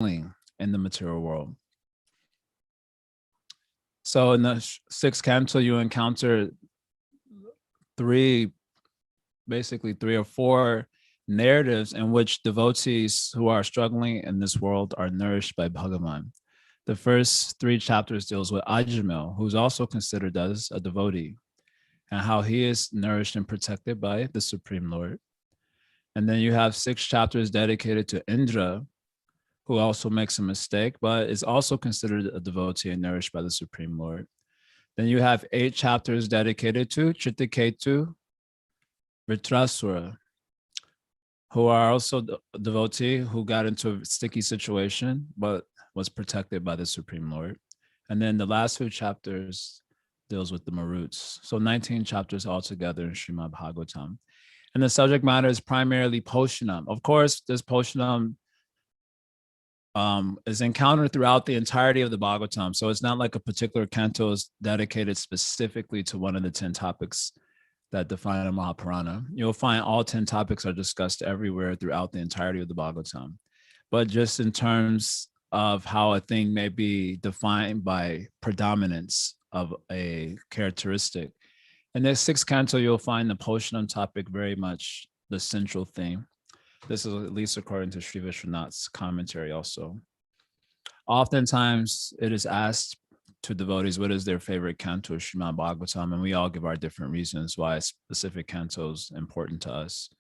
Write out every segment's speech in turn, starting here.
in the material world. So in the sixth canto, you encounter basically three or four narratives in which devotees who are struggling in this world are nourished by Bhagavan. The first three chapters deals with Ajamil, who's also considered as a devotee, and how he is nourished and protected by the Supreme Lord. And then you have 6 chapters dedicated to Indra, who also makes a mistake, but is also considered a devotee and nourished by the Supreme Lord. Then you have 8 chapters dedicated to Chitraketu, Vritrasura, who are also a devotee who got into a sticky situation, but was protected by the Supreme Lord. And then the last 2 chapters deals with the Maruts. So 19 chapters altogether in Srimad Bhagavatam. And the subject matter is primarily Poshanam. Of course, this Poshanam is encountered throughout the entirety of the Bhagavatam. So it's not like a particular canto is dedicated specifically to one of the 10 topics that define a Mahapurana. You'll find all 10 topics are discussed everywhere throughout the entirety of the Bhagavatam. But just in terms of how a thing may be defined by predominance of a characteristic. In this 6th canto, you'll find the Poshanam topic very much the central theme. This is at least according to Sri Vishwanath's commentary also. Oftentimes, it is asked to devotees what is their favorite canto of Srimad Bhagavatam, and we all give our different reasons why a specific canto is important to us.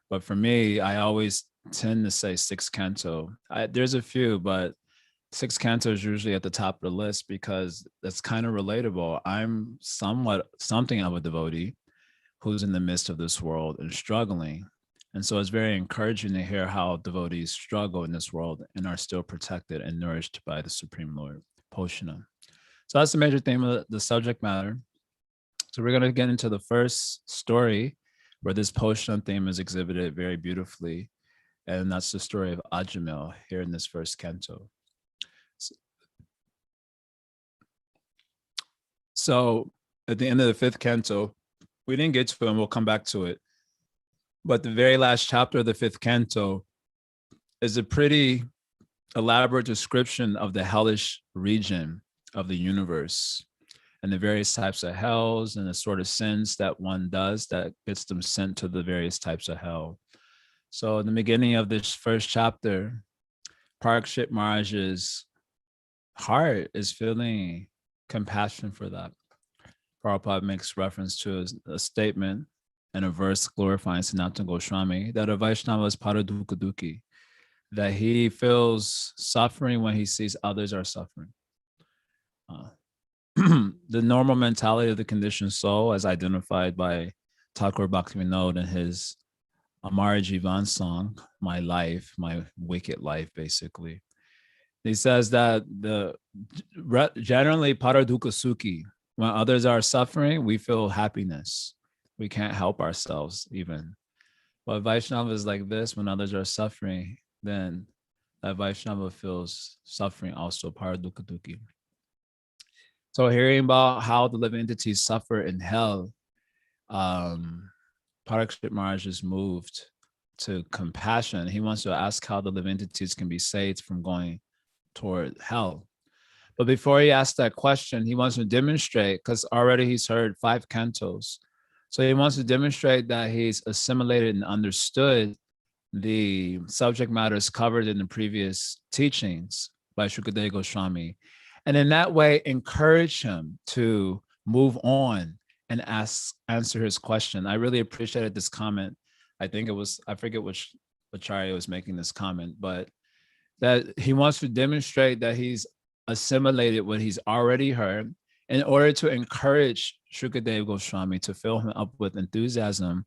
But for me, I always tend to say 6th canto. There's a few, but 6th canto is usually at the top of the list because that's kind of relatable. I'm something of a devotee who's in the midst of this world and struggling. And so it's very encouraging to hear how devotees struggle in this world and are still protected and nourished by the Supreme Lord, Poshana. So that's the major theme of the subject matter. So we're going to get into the first story where this Poshana theme is exhibited very beautifully. And that's the story of Ajamil here in this first canto. So at the end of the 5th canto, we didn't get to it and we'll come back to it. But the very last chapter of the 5th canto is a pretty elaborate description of the hellish region of the universe and the various types of hells and the sort of sins that one does that gets them sent to the various types of hell. So in the beginning of this first chapter, Parikshit Maharaj's heart is feeling compassion for that. Prabhupada makes reference to a statement and a verse glorifying Sanatana Goswami that a Vaishnava is paradukha dukhi, that he feels suffering when he sees others are suffering. The normal mentality of the conditioned soul, as identified by Thakur Bhaktivinoda in his Amara Jivan song, My Life, My Wicked Life, basically. He says that generally paradukha sukhi, when others are suffering, we feel happiness. We can't help ourselves even. But Vaishnava is like this, when others are suffering, then that Vaishnava feels suffering also, paradukha dukhi. So hearing about how the living entities suffer in hell, Parikshit Maharaj is moved to compassion. He wants to ask how the living entities can be saved from going toward hell. But before he asks that question, he wants to demonstrate, because already he's heard 5 cantos. So he wants to demonstrate that he's assimilated and understood the subject matters covered in the previous teachings by Shukadeva Goswami. And in that way, encourage him to move on and answer his question. I really appreciated this comment. I forget which Acharya was making this comment, but that he wants to demonstrate that he's assimilated what he's already heard in order to encourage Shukadeva Goswami to fill him up with enthusiasm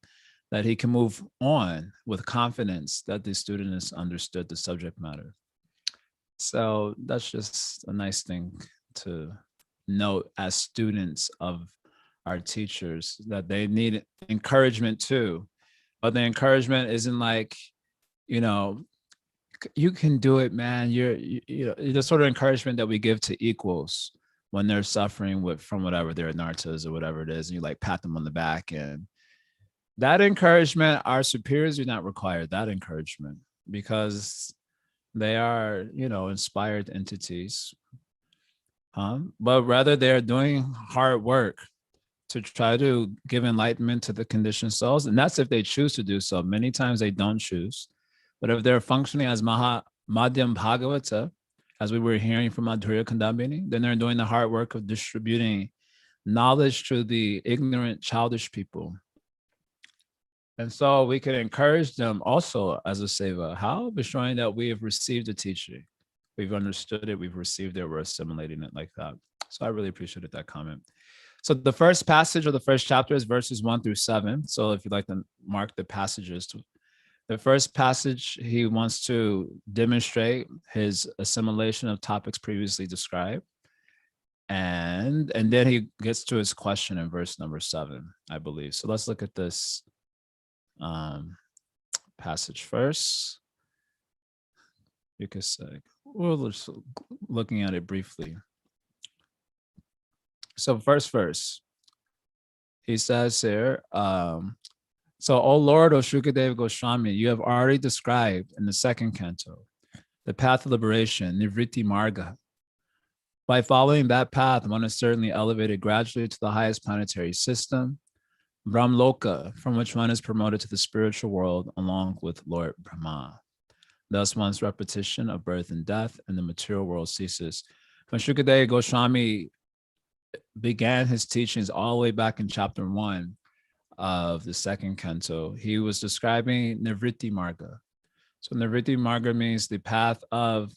that he can move on with confidence that the student has understood the subject matter. So that's just a nice thing to note as students of our teachers, that they need encouragement too. But the encouragement isn't like, you can do it, man. You the sort of encouragement that we give to equals when they're suffering from whatever their anarthas or whatever it is, and you like pat them on the back. And that encouragement, our superiors do not require that encouragement, because They are, inspired entities. But rather they're doing hard work to try to give enlightenment to the conditioned souls. And that's if they choose to do so. Many times they don't choose. But if they're functioning as Madhyam Bhagavata, as we were hearing from Madhurya Kadambini, then they're doing the hard work of distributing knowledge to the ignorant, childish people. And so we can encourage them also as a seva. How? By showing that we have received the teaching. We've understood it, we've received it, we're assimilating it like that. So I really appreciated that comment. So the first passage or the first chapter is verses 1-7. So if you'd like to mark the passages, the first passage, he wants to demonstrate his assimilation of topics previously described. And then he gets to his question in verse number 7, I believe. So let's look at this passage first. You could say, we're just looking at it briefly. So first verse, he says here, so, O Lord, O Shukadeva Goswami, you have already described in the second canto the path of liberation, Nivritti Marga. By following that path, one is certainly elevated gradually to the highest planetary system, Brahmloka, from which one is promoted to the spiritual world along with Lord Brahma. Thus, one's repetition of birth and death in the material world ceases. When Shukadeva Goswami began his teachings all the way back in chapter 1 of the second canto, he was describing Nivritti Marga. So Nivritti Marga means the path of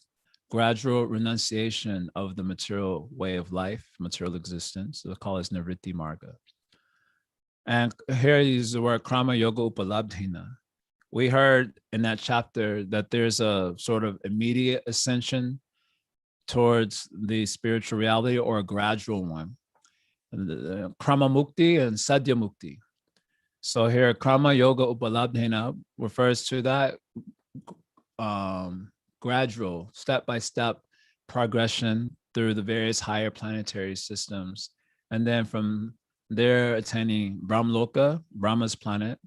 gradual renunciation of the material way of life, material existence. So they call it Nivritti Marga. And here is the word Krama Yoga Upalabdhina. We heard in that chapter that there's a sort of immediate ascension towards the spiritual reality or a gradual one. Krama Mukti and Sadhya Mukti. So here, Krama Yoga Upalabdhena refers to that gradual, step-by-step progression through the various higher planetary systems. And then from there attaining Brahmloka, Brahma's planet.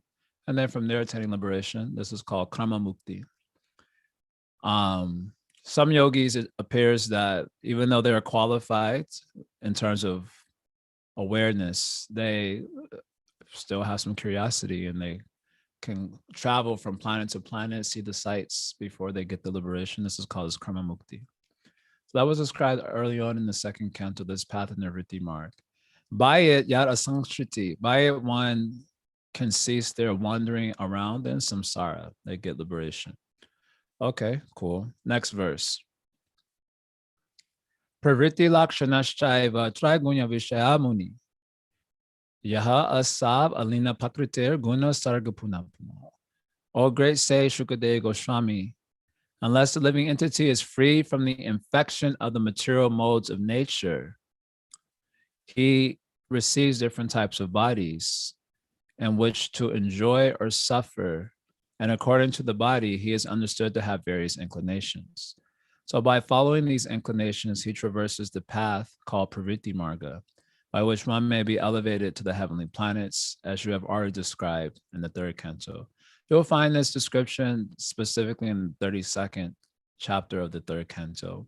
And then from there attaining liberation. This is called Krama Mukti. Some yogis, it appears that even though they are qualified in terms of awareness, they still have some curiosity and they can travel from planet to planet, see the sights before they get the liberation. This is called as Krama Mukti. So that was described early on in the second canto, this path of Nivritti Marg. By it, Yat Asangshriti, by it one can cease their wandering around in samsara. They get liberation. Okay, cool. Next verse. Pravritti lakshanashchaiva trigunya vishaya muni. Yaha asab alina pakritir guna sargapuna. O great sage Shukadeva Goswami, unless the living entity is free from the infection of the material modes of nature, he receives different types of bodies in which to enjoy or suffer. And according to the body, he is understood to have various inclinations. So by following these inclinations, he traverses the path called Pravritti Marga, by which one may be elevated to the heavenly planets, as you have already described in the third canto. You'll find this description specifically in the 32nd chapter of the third canto.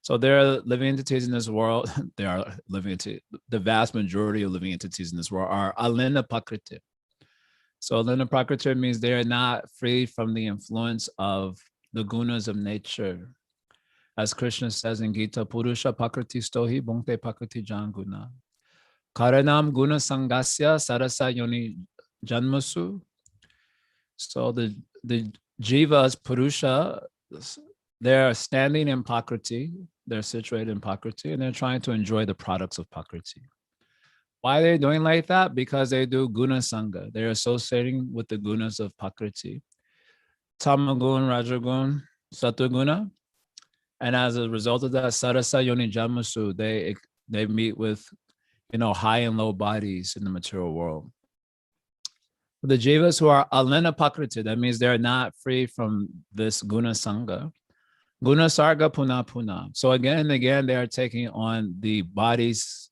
So there are living entities in this world. There are living entities. The vast majority of living entities in this world are alina pakriti. So alina pakriti means they are not free from the influence of the gunas of nature. As Krishna says in Gita, Purusha pakriti stohi bhungte pakriti janguna. Karanam guna sangasya sarasa yoni janmasu. So the jivas, Purusha, they're standing in Prakriti, they're situated in Prakriti, and they're trying to enjoy the products of Prakriti. Why are they doing like that? Because they do guna sangha. They're associating with the gunas of Prakriti. Tamagun, Rajagun, Satuguna. And as a result of that, Sarasa Yoni Jamasu, they meet with, high and low bodies in the material world. The jivas who are alena pakriti, that means they're not free from this guna sangha. Guna sarga puna puna. So again and again, they are taking on the bodies,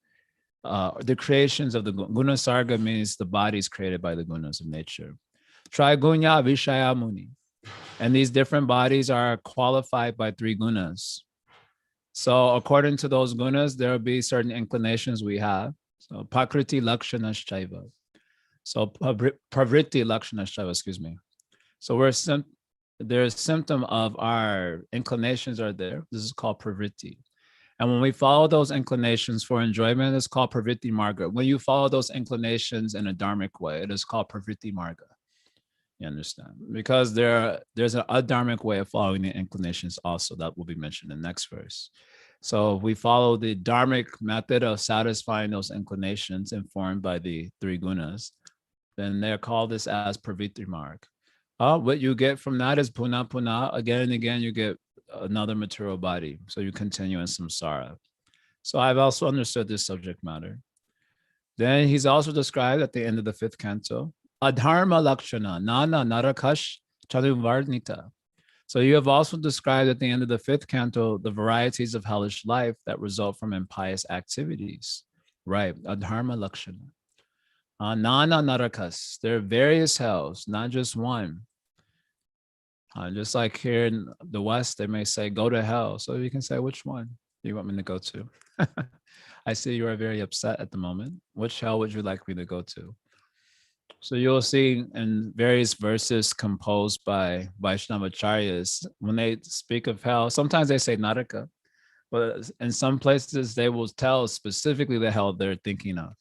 the creations of the guna sarga means the bodies created by the gunas of nature. Trigunya vishaya muni. And these different bodies are qualified by 3 gunas. So according to those gunas, there will be certain inclinations we have. So prakriti lakshanashchaiva. So pravritti lakshanashchaiva, excuse me. So there's symptom of our inclinations are there. This is called pravritti. And when we follow those inclinations for enjoyment, it's called pravritti marga. When you follow those inclinations in a dharmic way, it is called pravritti marga. You understand? Because there's an adharmic way of following the inclinations also that will be mentioned in the next verse. So if we follow the dharmic method of satisfying those inclinations informed by the 3 gunas, then they're called this as pravritti marg. What you get from that is puna puna. Again and again, you get another material body. So you continue in samsara. So I've also understood this subject matter. Then he's also described at the end of the 5th canto, adharma lakshana, nana narakash chaluvarnita. So you have also described at the end of the 5th canto the varieties of hellish life that result from impious activities. Right, adharma lakshana. Nana narakas, there are various hells, not just one. Just like here in the West, they may say, go to hell. So you can say, which one do you want me to go to? I see you are very upset at the moment. Which hell would you like me to go to? So you'll see in various verses composed by Vaishnavacharyas, when they speak of hell, sometimes they say Naraka, but in some places they will tell specifically the hell they're thinking of.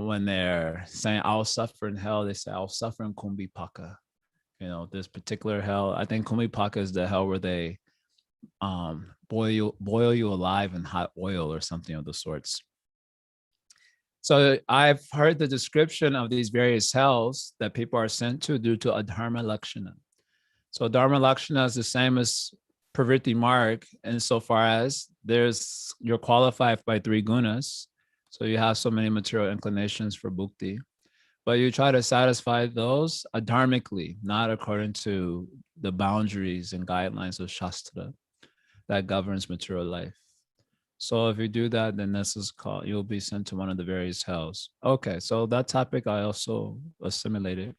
When they're saying, I'll suffer in hell, they say, I'll suffer in Kumbhipaka. You know, this particular hell, I think Kumbhipaka is the hell where they boil you alive in hot oil or something of the sorts. So I've heard the description of these various hells that people are sent to due to adharma lakshana. So dharma lakshana is the same as pravritti marg insofar as you're qualified by 3 gunas. So you have so many material inclinations for bhukti, but you try to satisfy those adharmically, not according to the boundaries and guidelines of Shastra that governs material life. So if you do that, then this is called, you'll be sent to one of the various hells. Okay, so that topic I also assimilated.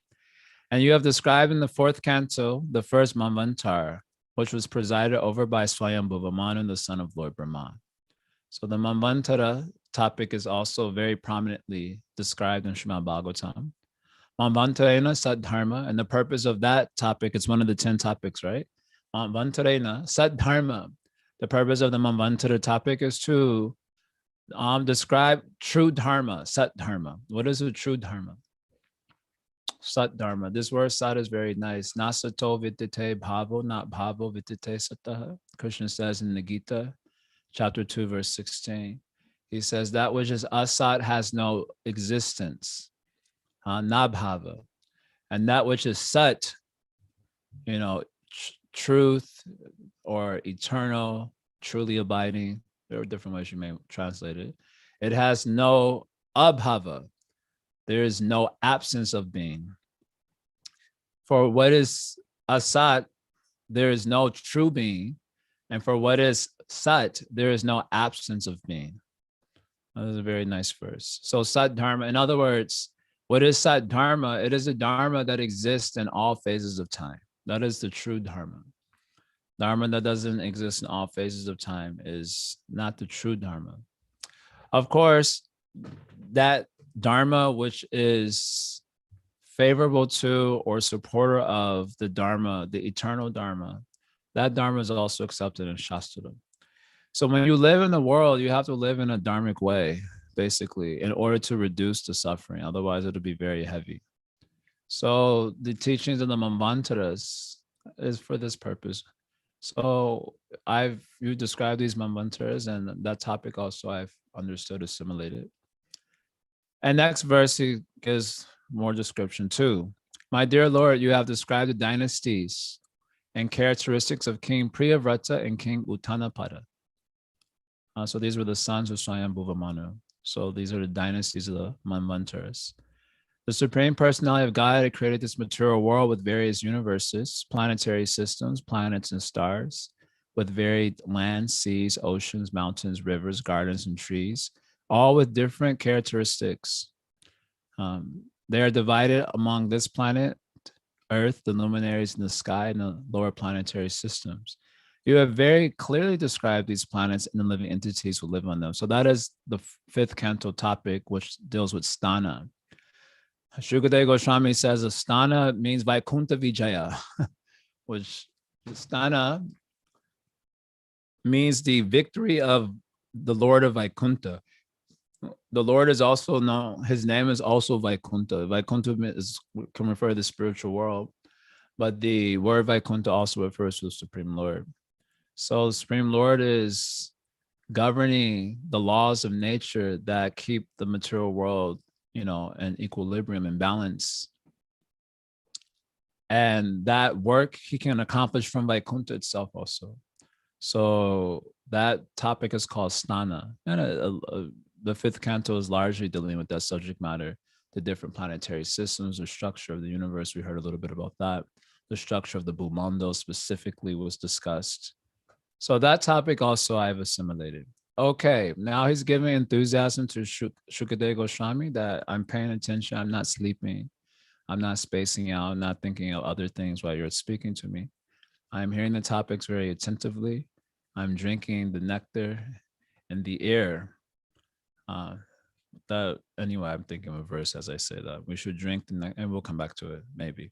And you have described in the 4th canto, the first Manvantar, which was presided over by Swayambhuva Manu, the son of Lord Brahma. So the Manvantara topic is also very prominently described in Srimad Bhagavatam. Manvantarena Sadharma, and the purpose of that topic, it's one of the 10 topics, right? Manvantarena Sadharma. The purpose of the Manvantara topic is to describe true dharma, sat dharma. What is a true dharma? Sat dharma. This word sat is very nice. Nasato vidite bhavo, not bhavo vidite sataha. Krishna says in the Gita, chapter 2, verse 16. He says that which is asat has no existence, nabhava. And that which is sat, you know, truth or eternal, truly abiding, there are different ways you may translate it. It has no abhava. There is no absence of being. For what is asat, there is no true being. And for what is sat, there is no absence of being. That is a very nice verse. So sat dharma, in other words, what is sat dharma? It is a dharma that exists in all phases of time. That is the true dharma. Dharma that doesn't exist in all phases of time is not the true dharma. Of course, that dharma which is favorable to or supporter of the dharma, the eternal dharma, that dharma is also accepted in Shastra. So when you live in the world, you have to live in a dharmic way, basically, in order to reduce the suffering. Otherwise, it'll be very heavy. So the teachings of the Manvantaras is for this purpose. So you described these Manvantaras, and that topic also I've understood, assimilated. And next verse, he gives more description too. My dear Lord, you have described the dynasties and characteristics of King Priyavrata and King Uttanapada. So these were the sons of Swayambhuva Manu. So these are the dynasties of the Manvantaras. The Supreme Personality of God created this material world with various universes, planetary systems, planets and stars, with varied lands, seas, oceans, mountains, rivers, gardens, and trees, all with different characteristics. They are divided among this planet Earth, the luminaries in the sky, and the lower planetary systems. You have very clearly described these planets and the living entities who live on them. So that is the fifth canto topic, which deals with sthana. Shukadeva Goswami says sthana means Vaikuntha Vijaya, which sthana means the victory of the Lord of Vaikuntha. The Lord is also known, his name is also Vaikuntha. Vaikuntha can refer to the spiritual world, but the word Vaikuntha also refers to the Supreme Lord. So the Supreme Lord is governing the laws of nature that keep the material world, in equilibrium and balance. And that work he can accomplish from Vaikuntha itself also. So that topic is called sthana. And the fifth canto is largely dealing with that subject matter, the different planetary systems, the structure of the universe. We heard a little bit about that. The structure of the Bhumando specifically was discussed. So that topic also I've assimilated. Okay, now he's giving enthusiasm to Shukadeva Goswami that I'm paying attention, I'm not sleeping, I'm not spacing out, I'm not thinking of other things while you're speaking to me. I'm hearing the topics very attentively. I'm drinking the nectar and the air. Anyway, I'm thinking of a verse as I say that. We should drink the nectar, and we'll come back to it, maybe.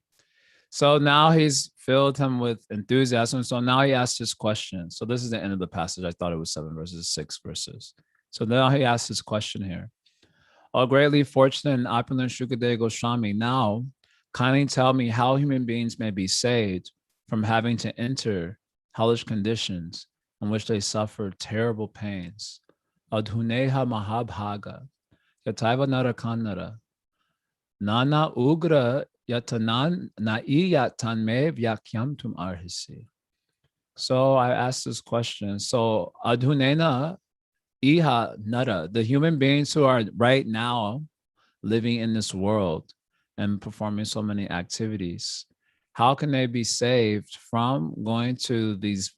So now he's filled him with enthusiasm. So now he asked his question. So this is the end of the passage. I thought it was 7 verses, 6 verses. So now he asks his question here. O greatly fortunate and opulent Shukadeva Goswami, now kindly tell me how human beings may be saved from having to enter hellish conditions in which they suffer terrible pains. Adhuneha mahabhaga, yataiva narakanara, nana ugra yatanan naiyatan me vyakyam tum arhisi. So I asked this question. So adhunena iha nara, the human beings who are right now living in this world and performing so many activities, how can they be saved from going to these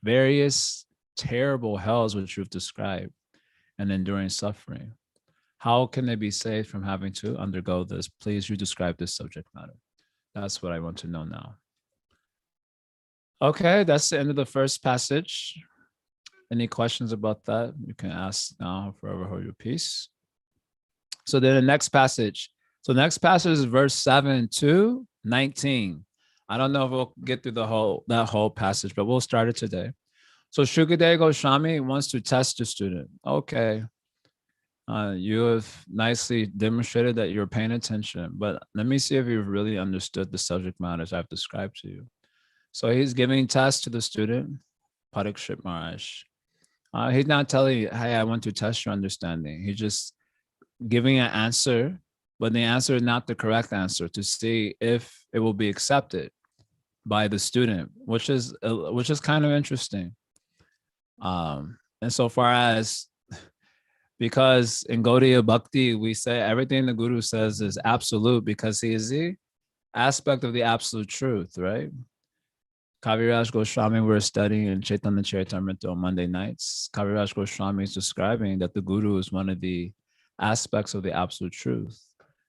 various terrible hells which you've described and enduring suffering? How can they be saved from having to undergo this? Please, you describe this subject matter. That's what I want to know now. Okay, that's the end of the first passage. Any questions about that? You can ask now, forever hold your peace. So then the next passage. So next passage is verse 7 to 19. I don't know if we'll get through that whole passage, but we'll start it today. So Shukadeva Goswami wants to test the student. Okay, you have nicely demonstrated that you're paying attention, but let me see if you've really understood the subject matters I've described to you. So he's giving tests to the student, Parikshit Maharaj. He's not telling you, hey, I want to test your understanding. He's just giving an answer, but the answer is not the correct answer, to see if it will be accepted by the student, which is kind of interesting. And so far as, because in Gaudiya Bhakti, we say everything the Guru says is absolute because he is the aspect of the absolute truth, right? Kaviraj Goswami, we're studying in Chaitanya Charitamrita on Monday nights. Kaviraj Goswami is describing that the Guru is one of the aspects of the absolute truth.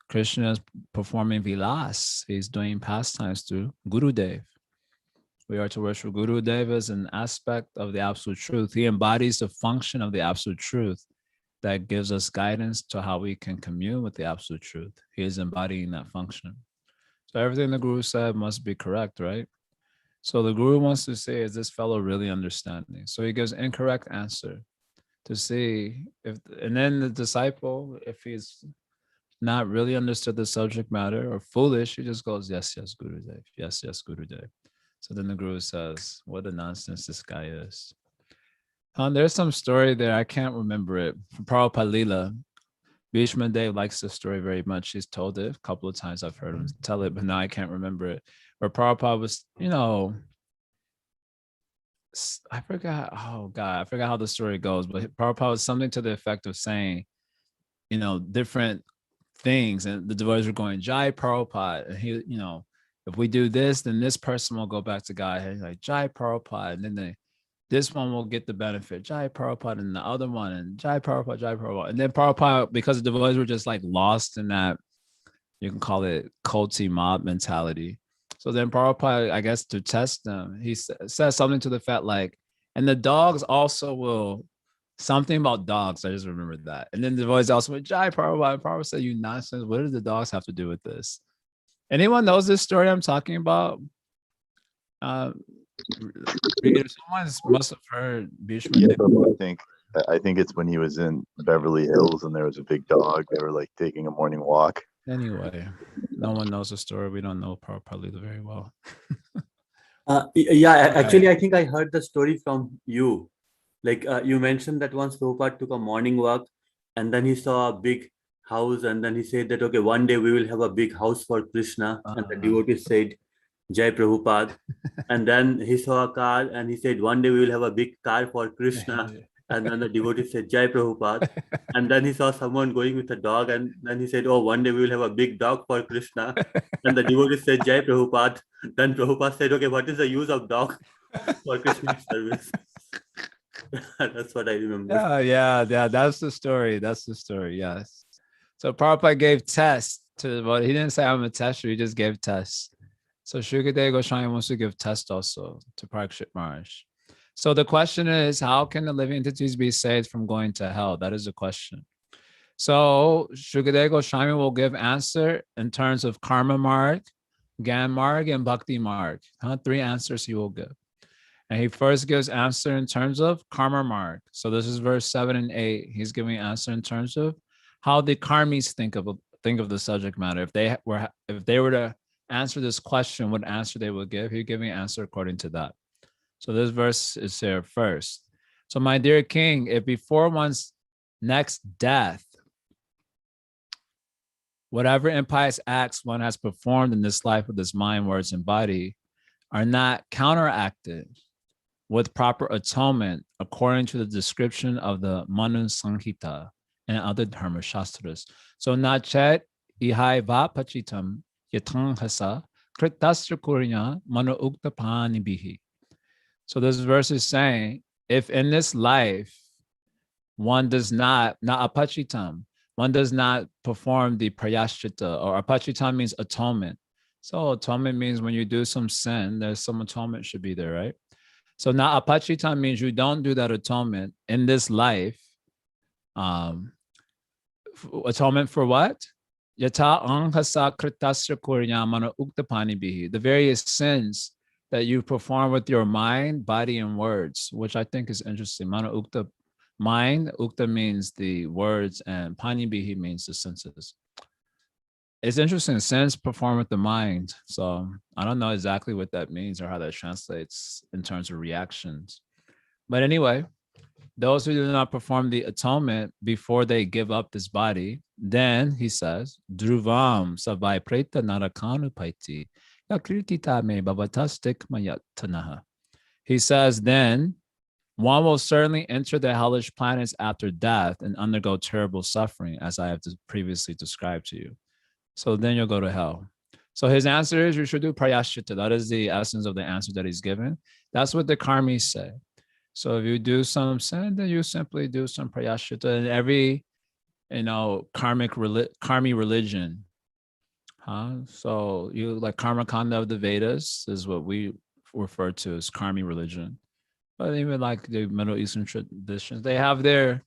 Krishna is performing vilas. He's doing pastimes through Gurudev. We are to worship Gurudev as an aspect of the absolute truth. He embodies the function of the absolute truth that gives us guidance to how we can commune with the absolute truth. He is embodying that function. So everything the Guru said must be correct, right? So the Guru wants to say, is this fellow really understanding? So he gives incorrect answer to see if, and then the disciple, if he's not really understood the subject matter or foolish, he just goes, yes, yes, Gurudev. Yes, yes, Gurudev. So then the Guru says, what a nonsense this guy is. There's some story there. I can't remember it. From Prabhupada Lila. Bhishma Dev likes this story very much. He's told it a couple of times. I've heard him tell it, but now I can't remember it. Where Prabhupada was, I forgot. Oh God, I forgot how the story goes. But Prabhupada was something to the effect of saying, different things, and the devotees were going, Jai Prabhupada, and he, if we do this, then this person will go back to God. And he's like, Jai Prabhupada, and then this one will get the benefit, Jai Prabhupada, and the other one, and Jai Prabhupada, Jai Prabhupada. And then Prabhupada, because the devotees were just like lost in that, you can call it culty mob mentality. So then Prabhupada, I guess to test them, he says something to the fact like, and the dogs also will, something about dogs. I just remembered that. And then the voice also went, Jai Prabhupada. Prabhupada said, you nonsense. What do the dogs have to do with this? Anyone knows this story I'm talking about? Someone must have heard Bhishma. Yeah, I think it's when he was in Beverly Hills and there was a big dog. They were like taking a morning walk. Anyway, no one knows the story. We don't know Prabhupada very well. Actually, I think I heard the story from you. Like you mentioned that once Prabhupada took a morning walk and then he saw a big house and then he said that, okay, one day we will have a big house for Krishna. And the devotees said, Jai Prabhupada. And then he saw a car and he said, one day we will have a big car for Krishna. And then the devotee said, Jai Prabhupada. And then he saw someone going with a dog and then he said, oh, one day we will have a big dog for Krishna. And the devotee said, Jai Prabhupada. Then Prabhupada said, okay, what is the use of dog for Krishna service? That's what I remember. Yeah. That's the story. Yes. So Prabhupada gave tests to, well, he didn't say I'm a tester. He just gave tests. So Shukadeva Goswami wants to give tests also to Parikshit Maharaj. So the question is, how can the living entities be saved from going to hell? That is the question. So Shukadeva Goswami will give answer in terms of karma marg, Gyan marg, and bhakti marg. 3 answers he will give. And he first gives answer in terms of karma marg. So this is verse 7 and 8. He's giving answer in terms of how the karmis think of the subject matter. If they were to answer this question, what answer they would give, he's giving an answer according to that. So this verse is here first. So my dear king, if before one's next death, whatever impious acts one has performed in this life with his mind, words, and body are not counteracted with proper atonement according to the description of the Manu Sanghita and other Dharma Shastras. So nachet ihai va pachitam yatang hasa kritastra kurya manu ukta pani bihi. So this verse is saying, if in this life one does not apachitam, one does not perform the prayashrita, or apachitam means atonement. So atonement means when you do some sin, there's some atonement should be there, right? So na apachitam means you don't do that atonement in this life. Atonement for what? Yata anghasa kritasya kuryamana uktapani bihi. The various sins that you perform with your mind, body, and words, which I think is interesting. Mana ukta, mind, ukta means the words, and pani bihi means the senses. It's interesting, sins perform with the mind. So I don't know exactly what that means or how that translates in terms of reactions. But anyway, those who do not perform the atonement before they give up this body, then he says, Dhruvam savai preta narakanu paiti. He says, then one will certainly enter the hellish planets after death and undergo terrible suffering, as I have previously described to you. So then you'll go to hell. So his answer is you should do prayashrita. That is the essence of the answer that he's given. That's what the karmis say. So if you do some sin, then you simply do some prayashrita. And every, karmi religion, so you like karma kanda of the Vedas is what we refer to as karmi religion. But even like the Middle Eastern traditions, they have their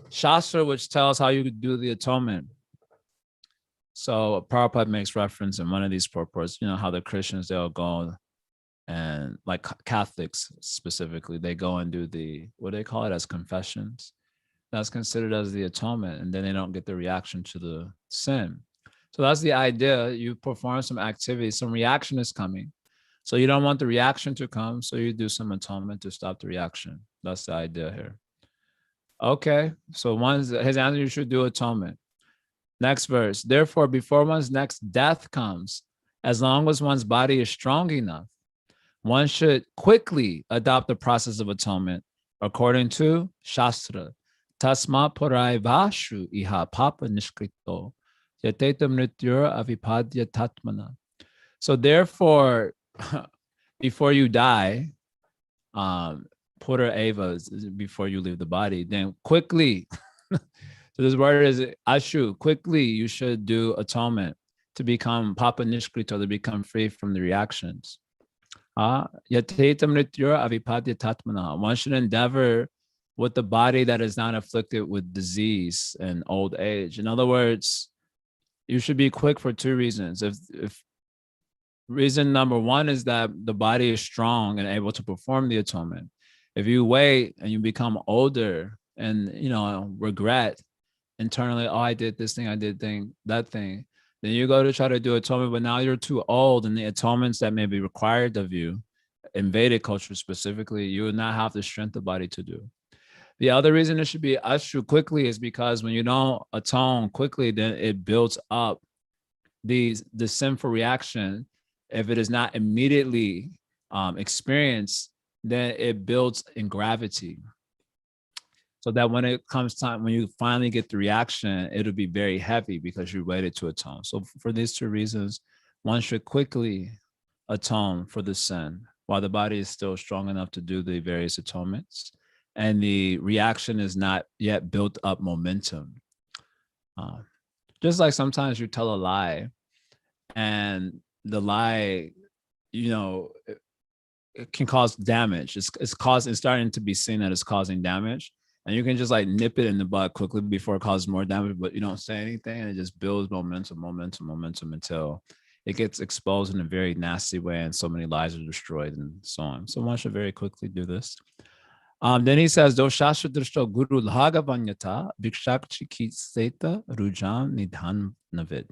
shastra which tells how you could do the atonement. So Prabhupada makes reference in one of these purports, how the Christians, they'll go and like Catholics specifically, they go and do what do they call it, as confessions. That's considered as the atonement, and then they don't get the reaction to the sin. So that's the idea. You perform some activity, some reaction is coming. So you don't want the reaction to come, so you do some atonement to stop the reaction. That's the idea here. Okay, so his answer, you should do atonement. Next verse. Therefore, before one's next death comes, as long as one's body is strong enough, one should quickly adopt the process of atonement according to Shastra. Tasma purai vashu iha papa nishkrito. So therefore, before you die, pura eva, before you leave the body, then quickly, so this word is ashu, quickly you should do atonement. to become papa nishkrito, to become free from the reactions. Yateta mrityur avipadya tatmana. One should endeavor with the body that is not afflicted with disease and old age. In other words, you should be quick for two reasons. If reason number one is that the body is strong and able to perform the atonement. If you wait and you become older and regret internally, oh, I did this thing, I did that thing, then you go to try to do atonement, but now you're too old, and the atonements that may be required of you, in Vedic culture specifically, you would not have the strength of body to do. The other reason it should be ashru quickly is because when you don't atone quickly, then it builds up the sinful reaction. If it is not immediately experienced, then it builds in gravity. So that when it comes time, when you finally get the reaction, it'll be very heavy because you waited to atone. So for these two reasons, one should quickly atone for the sin while the body is still strong enough to do the various atonements, and the reaction is not yet built up momentum. Just like sometimes you tell a lie, and the lie, it can cause damage. It's starting to be seen that it's causing damage. And you can just like nip it in the butt quickly before it causes more damage, but you don't say anything, and it just builds momentum until it gets exposed in a very nasty way, and so many lives are destroyed and so on. So one should very quickly do this. Then he says, Doshasha drishto guru lhagavanyata bhikshak chikitseta rujam nidhan navid.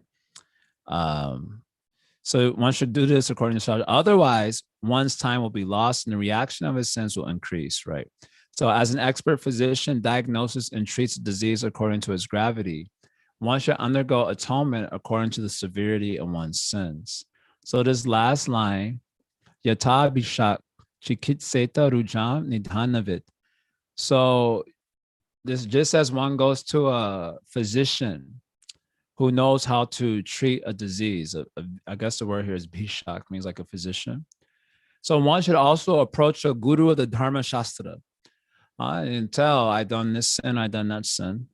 So one should do this according to Shastra. Otherwise, one's time will be lost and the reaction of his sins will increase, right? So as an expert physician diagnoses and treats a disease according to its gravity, one should undergo atonement according to the severity of one's sins. So this last line, Yata bhikshak chikitseta rujam nidhanavit. So this just as one goes to a physician who knows how to treat a disease. I guess the word here is bhishak, means like a physician. So one should also approach a guru of the Dharma Shastra and tell, I done this sin, I done that sin.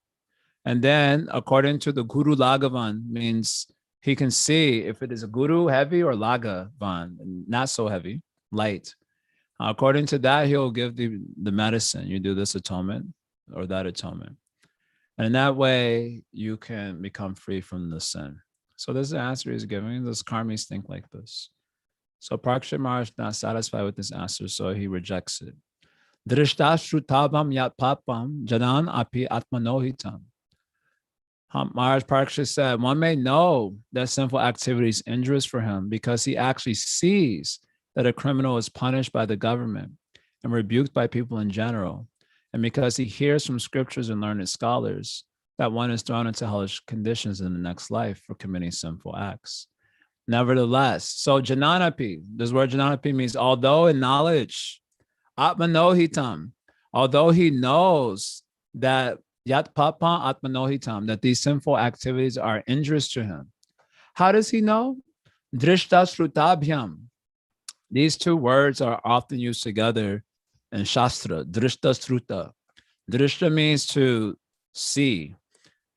And then according to the Guru Lagavan, means he can see if it is a guru heavy or Lagavan, not so heavy, light. According to that, he'll give the medicine. You do this atonement or that atonement. And in that way, you can become free from the sin. So this is the answer he's giving. Those karmis think like this. So Parikshit Maharaj is not satisfied with this answer, so he rejects it. Drishtashrutabam yat papam janan api atmanohitam. Maharaj Parikshit said, one may know that sinful activity is injurious for him because he actually sees that a criminal is punished by the government and rebuked by people in general. And because he hears from scriptures and learned scholars that one is thrown into hellish conditions in the next life for committing sinful acts. Nevertheless, so jananapi, this word jananapi means although in knowledge, atmanohitam, although he knows that yat papa atmanohitam, that these sinful activities are injurious to him. How does he know? Drishtasrutabhyam. These two words are often used together in Shastra, drishta sruta. Drishta means to see.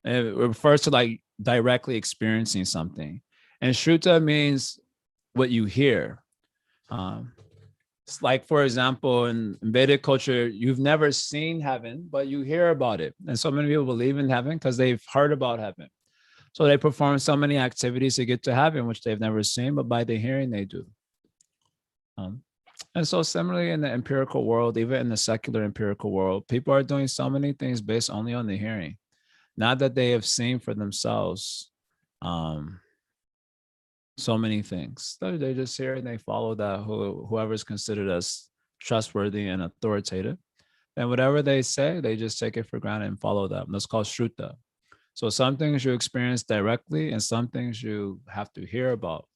It refers to like directly experiencing something. And shruta means what you hear. It's like, for example, in Vedic culture, you've never seen heaven, but you hear about it. And so many people believe in heaven because they've heard about heaven. So they perform so many activities to get to heaven, which they've never seen, but by the hearing they do. And so similarly in the empirical world, even in the secular empirical world, people are doing so many things based only on the hearing, not that they have seen for themselves so many things. They just hear and they follow that whoever is considered as trustworthy and authoritative. And whatever they say, they just take it for granted and follow that. That's called shruta. So some things you experience directly and some things you have to hear about.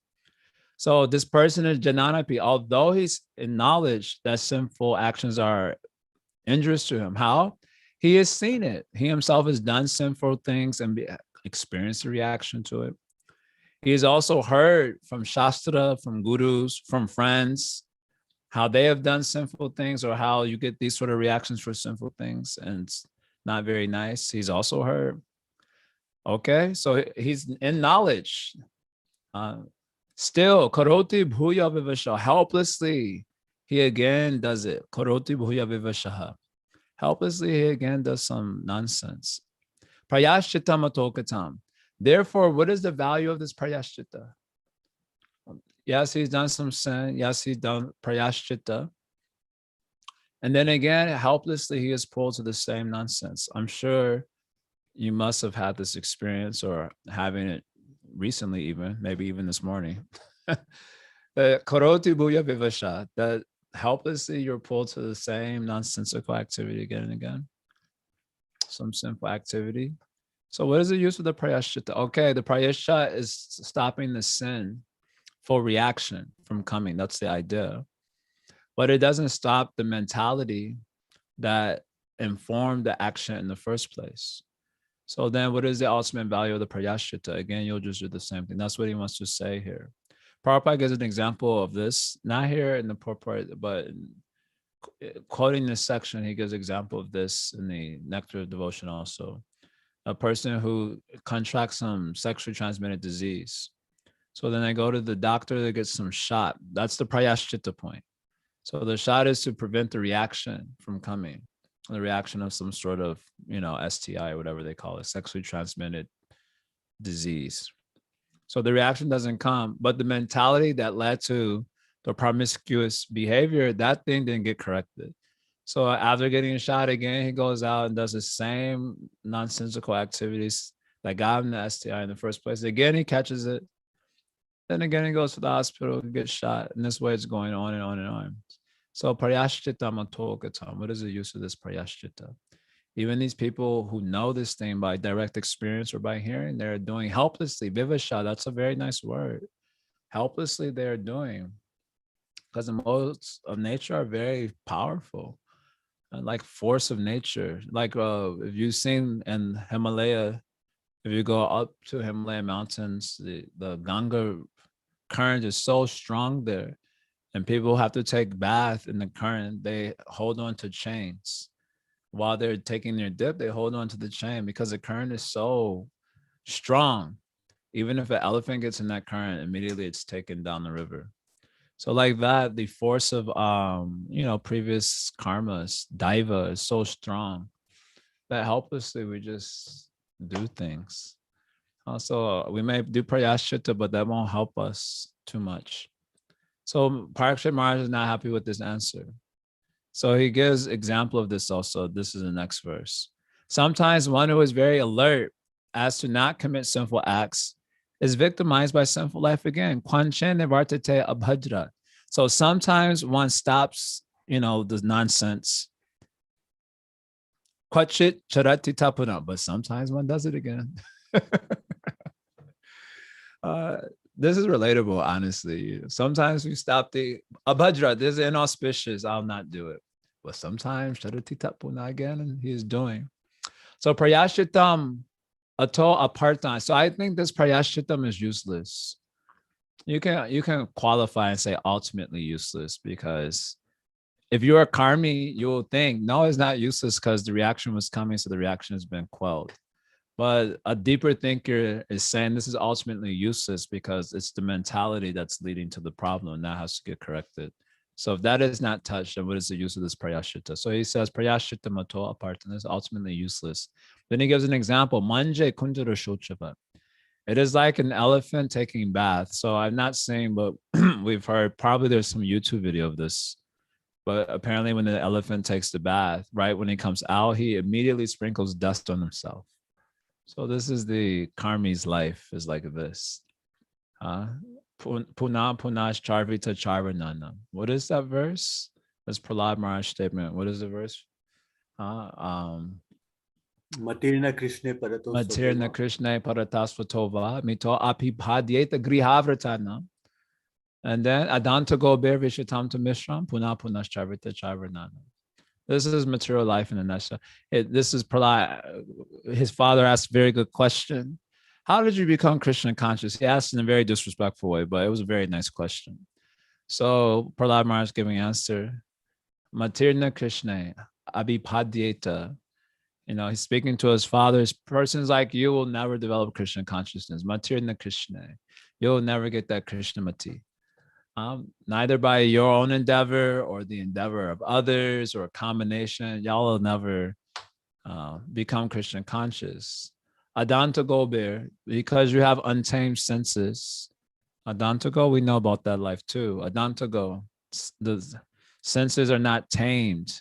So this person is jananapi, although he's in knowledge that sinful actions are injurious to him. How? He has seen it. He himself has done sinful things and experienced a reaction to it. He has also heard from Shastra, from gurus, from friends, how they have done sinful things or how you get these sort of reactions for sinful things and it's not very nice. He's also heard. Okay, so he's in knowledge. Still, karoti bhuya vivasha, helplessly, he again does it. Karoti bhuya vivasha. Helplessly, he again does some nonsense. Prayashchita matokatam. Therefore, what is the value of this prayashchita? Yes, he's done some sin. Yes, he's done prayashchita. And then again, helplessly, he is pulled to the same nonsense. I'm sure you must have had this experience or having it recently, even maybe even this morning. Karoti bhuya vivasha, that helplessly you're pulled to the same nonsensical activity again and again, some sinful activity. So what is the use of the prayashchita? Okay, the prayashchita is stopping the sin for reaction from coming. That's the idea. But it doesn't stop the mentality that informed the action in the first place. So then what is the ultimate value of the prayashchita? Again, you'll just do the same thing. That's what he wants to say here. Prabhupada gives an example of this, not here in the purport, but quoting this section, he gives example of this in the Nectar of Devotion also. A person who contracts some sexually transmitted disease. So then they go to the doctor, they get some shot. That's the prayashchita point. So the shot is to prevent the reaction from coming, the reaction of some sort of, STI or whatever they call it, sexually transmitted disease. So the reaction doesn't come, but the mentality that led to the promiscuous behavior, that thing didn't get corrected. So after getting a shot again, he goes out and does the same nonsensical activities that got him the STI in the first place. Again, he catches it. Then again, he goes to the hospital and gets shot. And this way it's going on and on and on. So prayashchita matokatam, what is the use of this prayashchita? Even these people who know this thing by direct experience or by hearing, they're doing helplessly. Vivasha, that's a very nice word. Helplessly they're doing. Because the modes of nature are very powerful. Like force of nature. Like if you've seen in Himalaya, if you go up to Himalaya mountains, the Ganga current is so strong there. And people have to take bath in the current. They hold on to chains. While they're taking their dip, they hold on to the chain because the current is so strong. Even if an elephant gets in that current, immediately it's taken down the river. So like that, the force of, previous karmas, daiva is so strong that helplessly we just do things. Also, we may do prayashchita, but that won't help us too much. So Parikshit Maharaj is not happy with this answer. So he gives example of this also. This is the next verse. Sometimes one who is very alert as to not commit sinful acts is victimized by sinful life again. Kwanchen nevartate abhadra. So sometimes one stops, the nonsense. Kwachit charati tapuna, but sometimes one does it again. This is relatable, honestly. Sometimes we stop the abhadra, this is inauspicious, I'll not do it. But sometimes charati tapuna again, and he is doing. So prayashchitam ato apartan. So I think this prayashchitam is useless. You can qualify and say ultimately useless, because if you're a karmi, you will think, no, it's not useless because the reaction was coming, so the reaction has been quelled. But a deeper thinker is saying this is ultimately useless because it's the mentality that's leading to the problem, and that has to get corrected. So if that is not touched, then what is the use of this prayashchita? So he says prayashchita mato apartan is ultimately useless. Then he gives an example, manje kundara shochava. It is like an elephant taking bath. So I'm not saying, but we've heard, probably there's some YouTube video of this. But apparently when the elephant takes the bath, right, when he comes out, he immediately sprinkles dust on himself. So this is the karmi's life, is like this. Puna punash charvita charvanana. What is that verse? That's Prahlad Maharaj statement. What is the verse? Matirna Krishna Parato Matirna Krishna Paratasvatova Mito Apibhadyeta Grihavratana. And then Adanta Gober Vishatam to Mishram Puna Punash Charvita Charvanana. This is material life in a nutshell. This is Prahlad. His father asked a very good question. How did you become Krishna conscious? He asked in a very disrespectful way, but it was a very nice question. So Prahlad Maharaj giving answer. Matirna Krishna Abhipadyeta. He's speaking to his fathers. Persons like you will never develop Krishna consciousness. Matirna Krishna. You'll never get that Krishnamati. Neither by your own endeavor or the endeavor of others or a combination. Y'all will never become Krishna conscious. Adanta Gober, because you have untamed senses. Adanta Go, we know about that life too. Adanta Go, the senses are not tamed,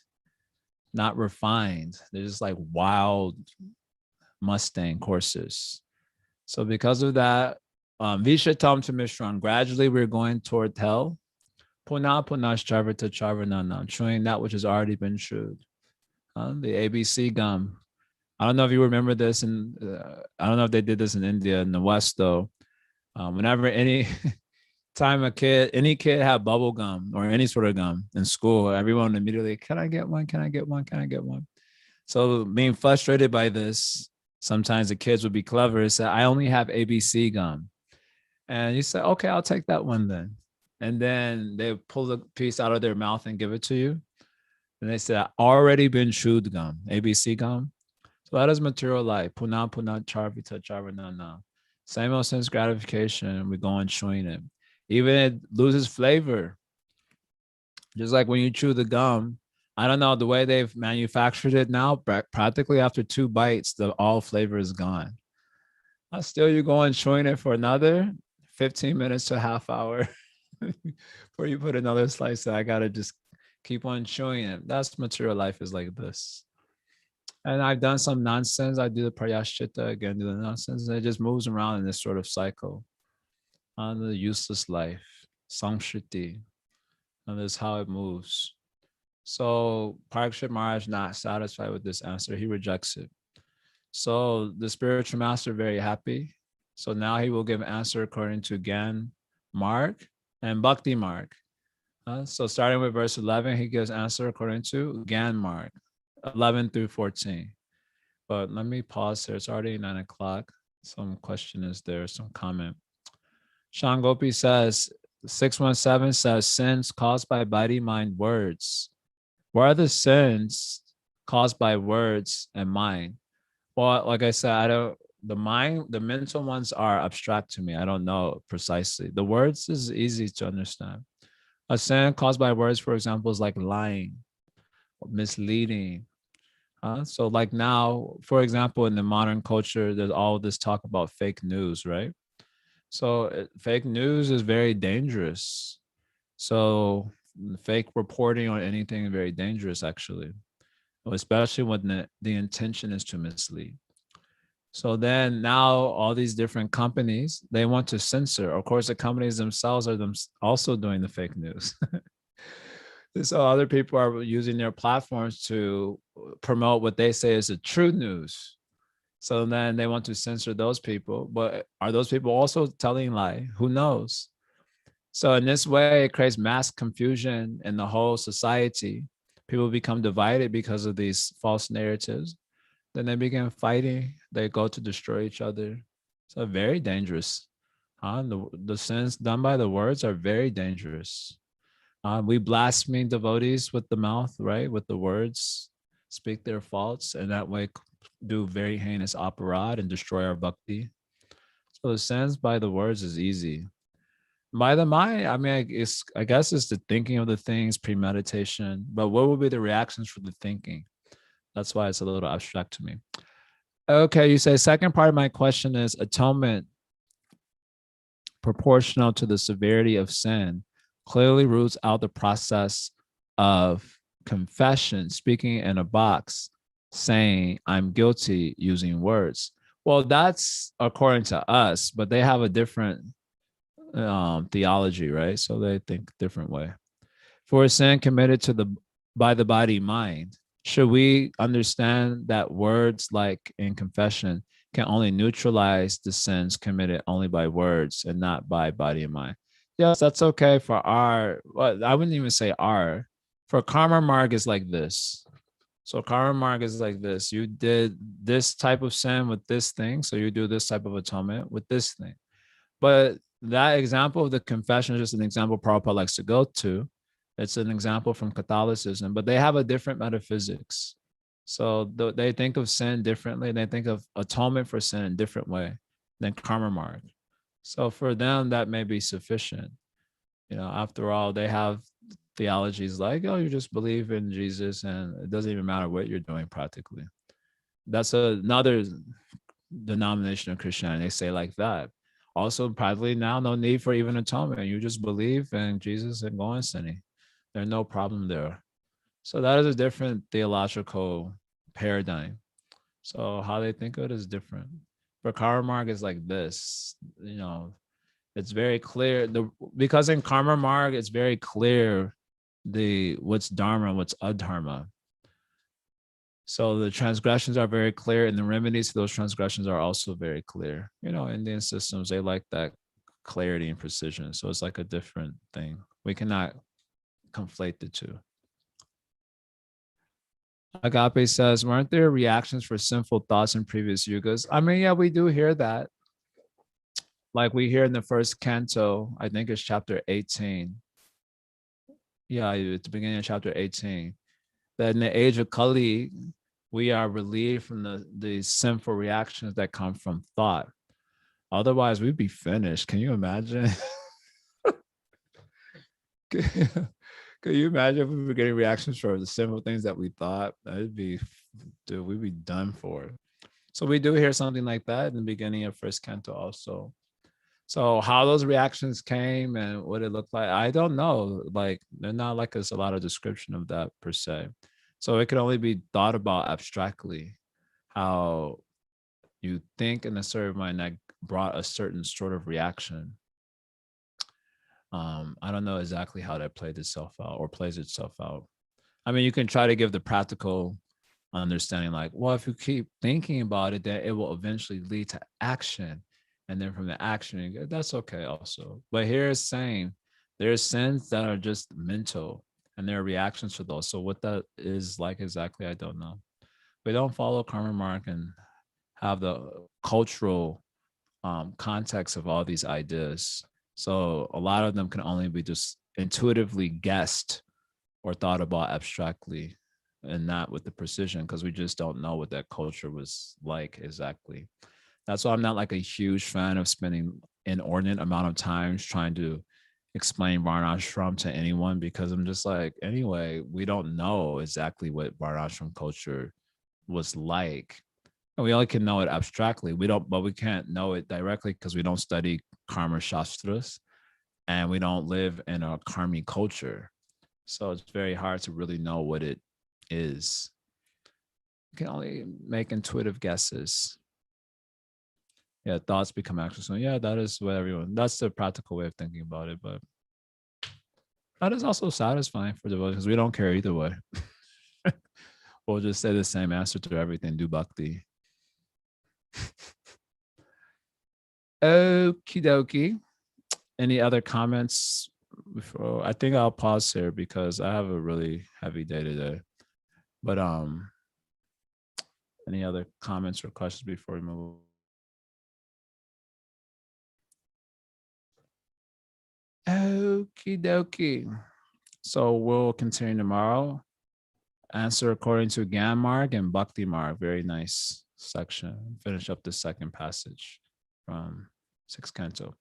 not refined. They're just like wild Mustang horses. So because of that, Vishatam to Mishran, gradually we're going toward hell. Puna Punash Charvata Charvananam, chewing that which has already been chewed. The ABC gum. I don't know if you remember this, and I don't know if they did this in India, in the West though. Whenever any any kid had bubble gum or any sort of gum in school, everyone immediately, can I get one? Can I get one? Can I get one? So being frustrated by this, sometimes the kids would be clever and say, I only have ABC gum. And you say, okay, I'll take that one then. And then they pull the piece out of their mouth and give it to you. And they say, already been chewed gum, ABC gum. So that is material life. Puna puna charvita charvanana. Same old sense gratification. We go on chewing it. Even it loses flavor. Just like when you chew the gum, I don't know the way they've manufactured it now, practically after 2 bites, all flavor is gone. Still, you go on chewing it for another 15 minutes to a half hour before you put another slice. I got to just keep on chewing it. That's material life is like this. And I've done some nonsense. I do the prayashchitta again, do the nonsense. And it just moves around in this sort of cycle on the useless life, samshriti. And this is how it moves. So Parikshit Maharaj not satisfied with this answer. He rejects it. So the spiritual master very happy. So now he will give answer according to Gyan Marg and Bhakti Marg. So starting with verse 11, he gives answer according to Gyan Marg, 11 through 14. But let me pause here. It's already 9 o'clock. Some question is there, some comment. Shangopi says, 617 says, sins caused by body, mind, words. What are the sins caused by words and mind? Well, like I said, the mental ones are abstract to me. I don't know precisely. The words is easy to understand. A sin caused by words, for example, is like lying, misleading. So like now, for example, in the modern culture, there's all this talk about fake news, right? So fake news is very dangerous. So fake reporting on anything is very dangerous, actually, especially when the intention is to mislead. So now all these different companies, they want to censor. Of course, the companies themselves are also doing the fake news. So other people are using their platforms to promote what they say is the true news. So then they want to censor those people. But are those people also telling lie? Who knows? So in this way, it creates mass confusion in the whole society. People become divided because of these false narratives. Then they begin fighting. They go to destroy each other. So very dangerous. The sins done by the words are very dangerous. We blaspheme devotees with the mouth, right? With the words, speak their faults, and that way do very heinous aparad and destroy our bhakti. So the sins by the words is easy. By the mind, I mean, I guess it's the thinking of the things, premeditation. But what would be the reactions for the thinking? That's why it's a little abstract to me. Okay, you say second part of my question is atonement proportional to the severity of sin clearly roots out the process of confession, speaking in a box, saying I'm guilty using words. Well, that's according to us, but they have a different theology, right? So they think a different way. For a sin committed by the body mind, should we understand that words like in confession can only neutralize the sins committed only by words and not by body and mind? Yes, that's okay for well, I wouldn't even say for karma marg is like this. So karma marg is like this. You did this type of sin with this thing, so you do this type of atonement with this thing. But that example of the confession is just an example Prabhupada likes to go to. It's an example from Catholicism, but they have a different metaphysics. So they think of sin differently. They think of atonement for sin in a different way than karma marg. So for them, that may be sufficient. After all, they have theologies like, oh, you just believe in Jesus and it doesn't even matter what you're doing practically. That's another denomination of Christianity. They say like that. Also, privately now, no need for even atonement. You just believe in Jesus and go on sinning. There's no problem there. So that is a different theological paradigm. So how they think of it is different. For karma marg is like this, it's very clear. Because in karma marg, it's very clear what's dharma, what's adharma. So the transgressions are very clear, and the remedies to those transgressions are also very clear. Indian systems, they like that clarity and precision. So it's like a different thing. We cannot conflate the two. Agape says, weren't there reactions for sinful thoughts in previous yugas? I mean, yeah, we do hear that. Like we hear in the first canto, I think it's chapter 18. Yeah, at the beginning of chapter 18. That in the age of Kali, we are relieved from the sinful reactions that come from thought. Otherwise, we'd be finished. Can you imagine? Can you imagine if we were getting reactions for the simple things that we thought? We'd be done for. So we do hear something like that in the beginning of first canto also. So how those reactions came and what it looked like, I don't know. Like they're not like there's a lot of description of that per se. So it could only be thought about abstractly, how you think in a certain mind that brought a certain sort of reaction. I don't know exactly how that played itself out or plays itself out. I mean, you can try to give the practical understanding like, well, if you keep thinking about it, then it will eventually lead to action. And then from the action, that's okay also. But here it's saying there's sins that are just mental and there are reactions to those. So what that is like exactly, I don't know. We don't follow karma mark and have the cultural context of all these ideas. So a lot of them can only be just intuitively guessed or thought about abstractly and not with the precision because we just don't know what that culture was like exactly. That's why I'm not like a huge fan of spending inordinate amount of time trying to explain Varnashram to anyone because I'm just like, anyway, we don't know exactly what Varnashram culture was like. And we only can know it abstractly. But we can't know it directly because we don't study karma shastras and we don't live in a karmi culture. So it's very hard to really know what it is. You can only make intuitive guesses. Yeah, thoughts become actions. So yeah, that is what that's the practical way of thinking about it. But that is also satisfying for devotees because we don't care either way. We'll just say the same answer to everything, do bhakti. Okie dokie. Any other comments before? I think I'll pause here because I have a really heavy day today. But any other comments or questions before we move? Okie dokie. So we'll continue tomorrow. Answer according to Gyan Marg and Bhakti Marg. Very nice section. Finish up the second passage from 6th canto.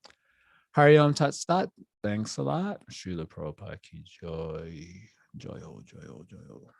Hari Om Tat Sat. Thanks a lot. Srila Prabhupada ki joy. Joy ho, joy ho, joy ho.